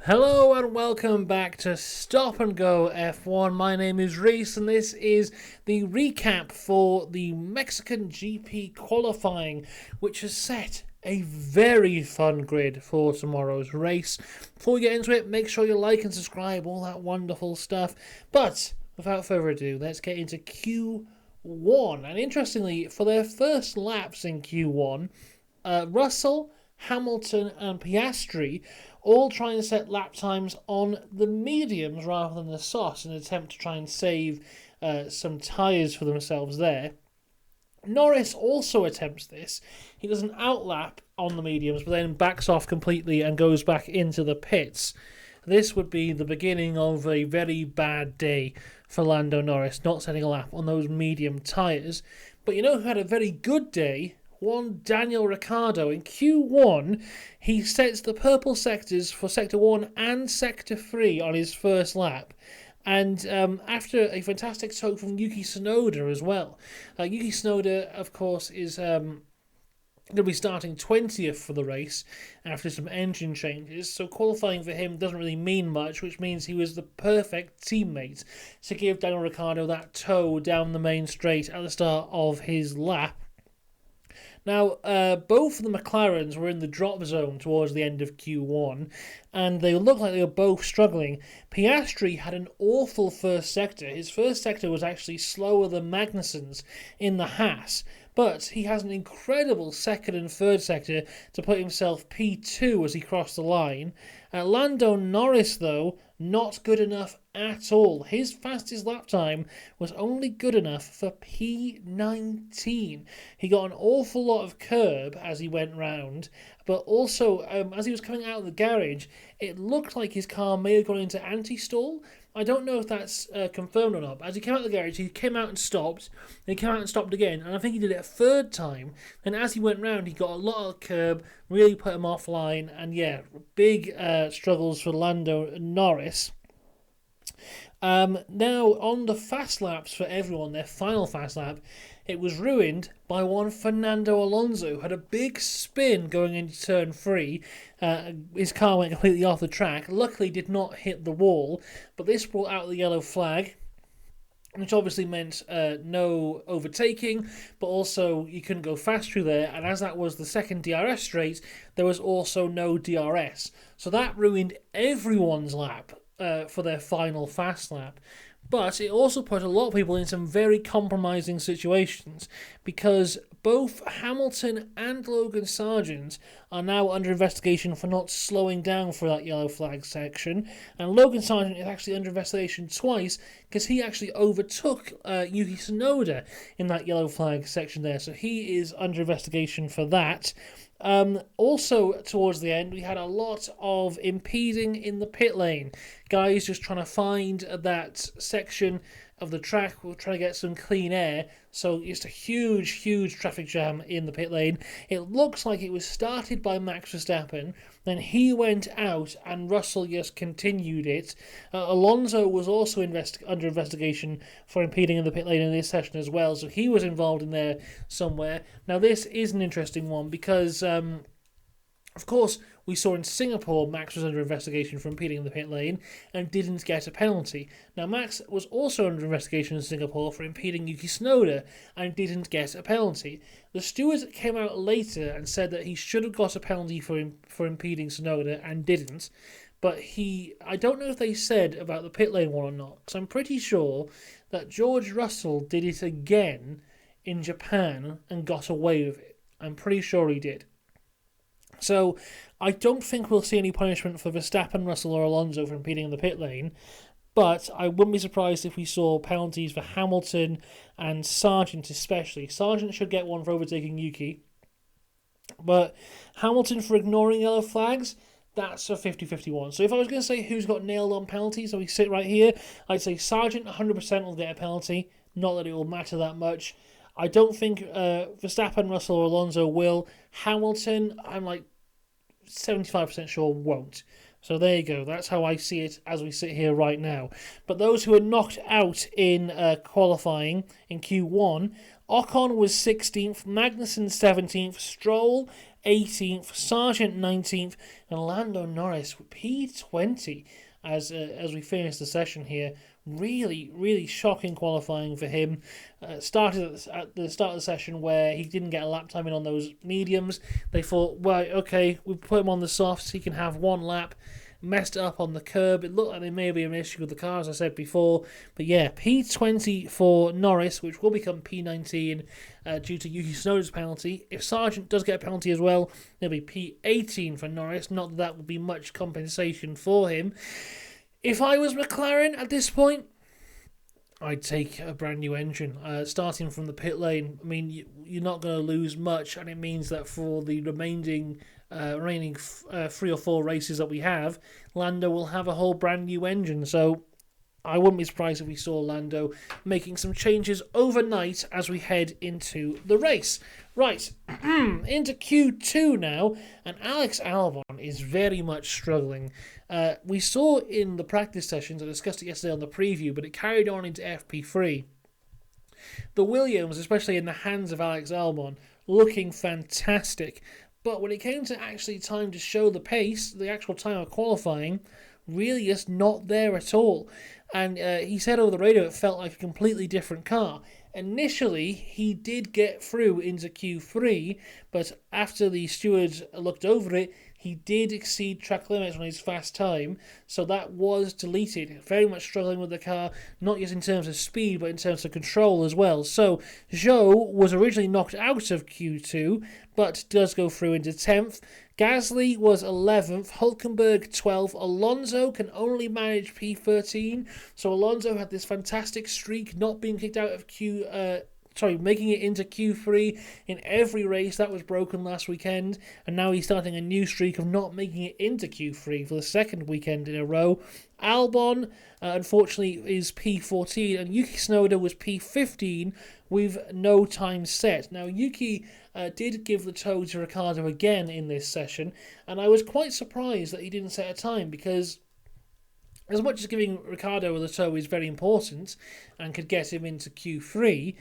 Hello and welcome back to Stop and Go F1. My name is Reese and this is the recap for the Mexican GP qualifying, which has set a very fun grid for tomorrow's race. Before we get into it, make sure you like and subscribe, all that wonderful stuff. But without further ado, let's get into Q1. And interestingly, for their first laps in Q1, Russell, Hamilton and Piastri all trying to set lap times on the mediums rather than the softs in an attempt to try and save some tyres for themselves there. Norris also attempts this. He does an outlap on the mediums but then backs off completely and goes back into the pits. This would be the beginning of a very bad day for Lando Norris, not setting a lap on those medium tyres. But you know who had a very good day? One Daniel Ricciardo. In Q1, he sets the purple sectors for Sector 1 and Sector 3 on his first lap. And after a fantastic tow from Yuki Tsunoda as well. Yuki Tsunoda, of course, is going to be starting 20th for the race after some engine changes. So qualifying for him doesn't really mean much, which means he was the perfect teammate to give Daniel Ricciardo that tow down the main straight at the start of his lap. Now, both of the McLarens were in the drop zone towards the end of Q1, and they looked like they were both struggling. Piastri had an awful first sector. His first sector was actually slower than Magnussen's in the Haas, but he has an incredible second and third sector to put himself P2 as he crossed the line. Lando Norris, though, not good enough at all. His fastest lap time was only good enough for P19. He got an awful lot of curb as he went round, but also as he was coming out of the garage, it looked like his car may have gone into anti-stall. I don't know if that's confirmed or not, but as he came out of the garage, he came out and stopped, and he came out and stopped again, and I think he did it a third time, and as he went round, he got a lot of curb, really put him offline, and yeah, big struggles for Lando Norris. Now, on the fast laps for everyone, their final fast lap, it was ruined by one Fernando Alonso, who had a big spin going into turn 3. His car went completely off the track. Luckily, did not hit the wall, but this brought out the yellow flag, which obviously meant no overtaking, but also you couldn't go fast through there, and as that was the second DRS straight, there was also no DRS. So that ruined everyone's lap for their final fast lap. But it also put a lot of people in some very compromising situations because both Hamilton and Logan Sargeant are now under investigation for not slowing down for that yellow flag section. And Logan Sargeant is actually under investigation twice because he actually overtook Yuki Tsunoda in that yellow flag section there. So he is under investigation for that. Also, towards the end, we had a lot of impeding in the pit lane. Guys just trying to find that section of the track. We're trying to get some clean air. So just a huge traffic jam in the pit lane. It looks like it was started by Max Verstappen. Then he went out and Russell just continued it. Alonso was also under investigation for impeding in the pit lane in this session as well. So he was involved in there somewhere. Now this is an interesting one because of course, we saw in Singapore Max was under investigation for impeding in the pit lane and didn't get a penalty. Now, Max was also under investigation in Singapore for impeding Yuki Tsunoda and didn't get a penalty. The stewards came out later and said that he should have got a penalty for impeding Tsunoda and didn't. But I don't know if they said about the pit lane one or not, because I'm pretty sure that George Russell did it again in Japan and got away with it. I'm pretty sure he did. So I don't think we'll see any punishment for Verstappen, Russell or Alonso for impeding in the pit lane, but I wouldn't be surprised if we saw penalties for Hamilton and Sargeant especially. Sargeant should get one for overtaking Yuki, but Hamilton for ignoring yellow flags, that's a 50-50 one. So if I was going to say who's got nailed on penalties, so we sit right here, I'd say Sargeant 100% will get a penalty, not that it will matter that much. I don't think Verstappen, Russell or Alonso will. Hamilton, I'm like 75% sure won't. So there you go. That's how I see it as we sit here right now. But those who were knocked out in qualifying in Q1, Ocon was 16th, Magnussen 17th, Stroll 18th, Sargent 19th, and Lando Norris P20 as we finish the session here. Really, really shocking qualifying for him. Started at the start of the session where he didn't get a lap time in on those mediums. They thought, well, okay, we put him on the softs, he can have one lap. Messed it up on the curb. It looked like there may be an issue with the car, as I said before. But yeah, P20 for Norris, which will become P19 due to Yuki Tsunoda's penalty. If Sargent does get a penalty as well, it'll be P18 for Norris. Not that that will be much compensation for him. If I was McLaren at this point, I'd take a brand new engine. Starting from the pit lane, I mean, you're not going to lose much, and it means that for the remaining 3 or 4 races that we have, Lando will have a whole brand new engine. So I wouldn't be surprised if we saw Lando making some changes overnight as we head into the race. Right, into Q2 now, and Alex Albon is very much struggling. We saw in the practice sessions, I discussed it yesterday on the preview, but it carried on into FP3. The Williams, especially in the hands of Alex Albon, looking fantastic. But when it came to actually time to show the pace, the actual time of qualifying, really is not there at all. And he said over the radio it felt like a completely different car. Initially, he did get through into Q3, but after the stewards looked over it, he did exceed track limits on his fast time, so that was deleted. Very much struggling with the car, not just in terms of speed, but in terms of control as well. So, Zhou was originally knocked out of Q2, but does go through into 10th. Gasly was 11th, Hülkenberg 12th, Alonso can only manage P13, so Alonso had this fantastic streak, not being kicked out of making it into Q3 in every race. That was broken last weekend, and now he's starting a new streak of not making it into Q3 for the second weekend in a row. Albon, unfortunately, is P14, and Yuki Tsunoda was P15 with no time set. Now, Yuki did give the toe to Ricciardo again in this session, and I was quite surprised that he didn't set a time, because as much as giving Ricciardo the toe is very important and could get him into Q3,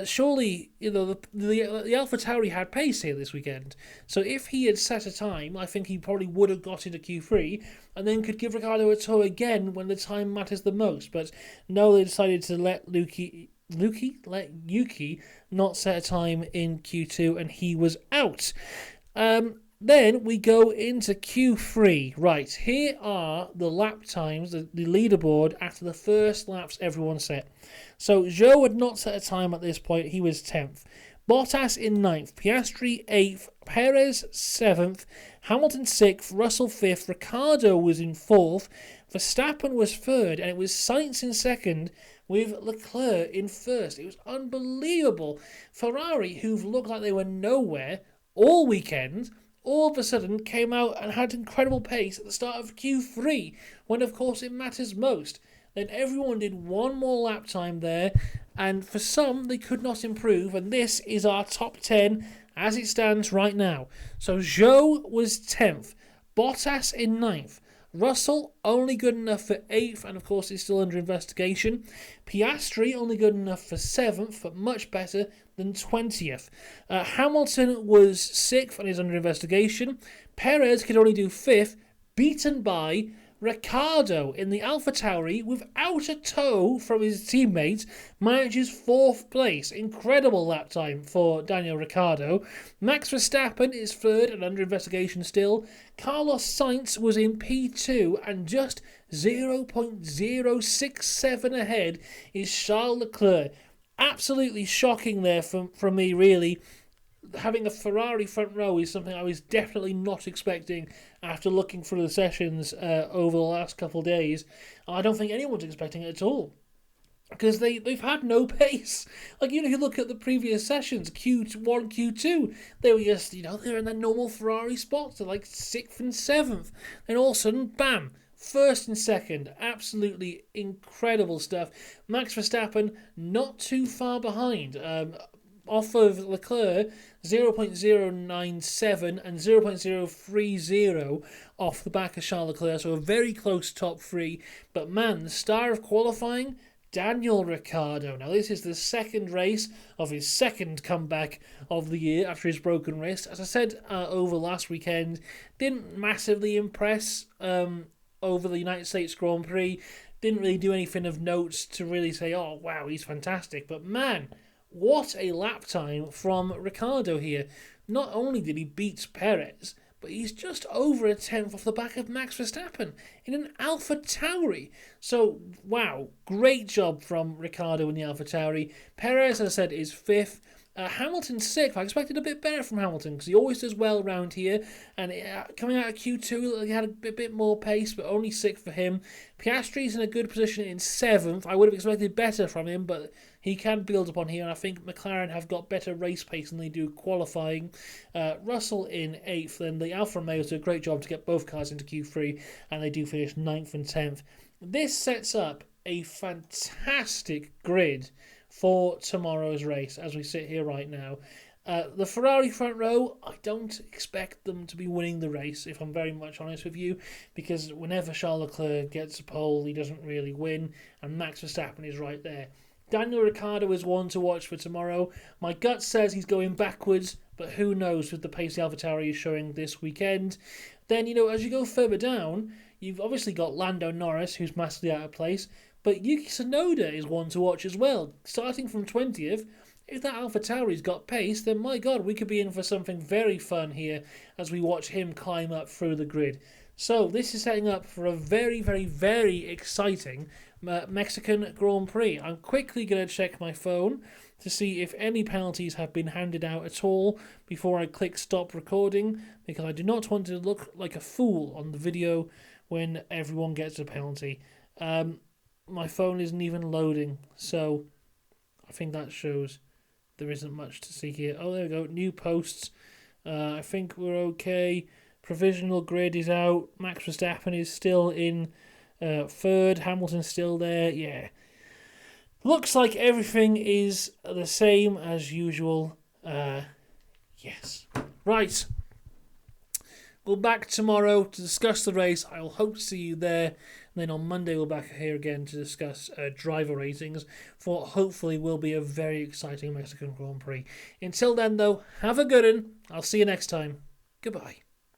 surely, you know, the AlphaTauri had pace here this weekend. So if he had set a time, I think he probably would have got into Q3 and then could give Ricciardo a tow again when the time matters the most. But no, they decided to let Yuki not set a time in Q2, and he was out. Then we go into Q3. Right, here are the lap times, the leaderboard after the first laps everyone set. So Zhou had not set a time at this point, he was 10th. Bottas in 9th, Piastri 8th, Perez 7th, Hamilton 6th, Russell 5th, Ricciardo was in 4th, Verstappen was 3rd, and it was Sainz in 2nd, with Leclerc in 1st. It was unbelievable. Ferrari, who've looked like they were nowhere all weekend, all of a sudden came out and had incredible pace at the start of Q3, when of course it matters most. Then everyone did one more lap time there, and for some they could not improve, and this is our top 10 as it stands right now. So Zhou was 10th, Bottas in 9th, Russell only good enough for 8th, and of course is still under investigation. Piastri only good enough for 7th, but much better than 20th. Hamilton was 6th and is under investigation. Perez could only do 5th, beaten by Ricciardo in the AlphaTauri without a tow from his teammates, manages 4th place. Incredible lap time for Daniel Ricciardo. Max Verstappen is 3rd and under investigation still. Carlos Sainz was in P2 and just 0.067 ahead is Charles Leclerc. Absolutely shocking there from me, really. Having a Ferrari front row is something I was definitely not expecting after looking through the sessions over the last couple of days. I don't think anyone's expecting it at all, because they've had no pace. Like, you know, you look at the previous sessions, Q1, Q2, they were just, you know, they're in their normal Ferrari spots. They're like 6th and 7th. And all of a sudden, bam, 1st and 2nd. Absolutely incredible stuff. Max Verstappen not too far behind. Off of Leclerc, 0.097 and 0.030 off the back of Charles Leclerc, so a very close top 3. But man, the star of qualifying, Daniel Ricciardo. Now, this is the second race of his second comeback of the year after his broken wrist. As I said over last weekend, didn't massively impress over the United States Grand Prix. Didn't really do anything of note to really say, oh, wow, he's fantastic. But man, what a lap time from Ricciardo here. Not only did he beat Perez, but he's just over a tenth off the back of Max Verstappen in an Alpha Tauri. So, wow, great job from Ricciardo in the Alpha Tauri. Perez, as I said, is fifth. Hamilton's sixth. I expected a bit better from Hamilton because he always does well around here. And coming out of Q2, he had a bit more pace, but only sixth for him. Piastri's in a good position in seventh. I would have expected better from him, but he can build upon here. And I think McLaren have got better race pace than they do qualifying. Russell in eighth. Then the Alfa Romeos do a great job to get both cars into Q3, and they do finish ninth and 10th. This sets up a fantastic grid for tomorrow's race as we sit here right now. The Ferrari front row, I don't expect them to be winning the race, if I'm very much honest with you, because whenever Charles Leclerc gets a pole, he doesn't really win, and Max Verstappen is right there. Daniel Ricciardo is one to watch for tomorrow. My gut says he's going backwards, but who knows with the pace the AlphaTauri is showing this weekend. Then, as you go further down, you've obviously got Lando Norris, who's massively out of place, but Yuki Tsunoda is one to watch as well. Starting from 20th, if that AlphaTauri's got pace, then my God, we could be in for something very fun here as we watch him climb up through the grid. So this is setting up for a very, very, very exciting Mexican Grand Prix. I'm quickly going to check my phone to see if any penalties have been handed out at all before I click stop recording, because I do not want to look like a fool on the video when everyone gets a penalty. My phone isn't even loading, so I think that shows there isn't much to see here. Oh, there we go. New posts. I think we're okay. Provisional grid is out. Max Verstappen is still in third. Hamilton's still there. Yeah. Looks like everything is the same as usual. Yes. Right. We'll back tomorrow to discuss the race. I'll hope to see you there. And then on Monday, we'll back here again to discuss driver ratings for what hopefully will be a very exciting Mexican Grand Prix. Until then, though, have a good one. I'll see you next time. Goodbye.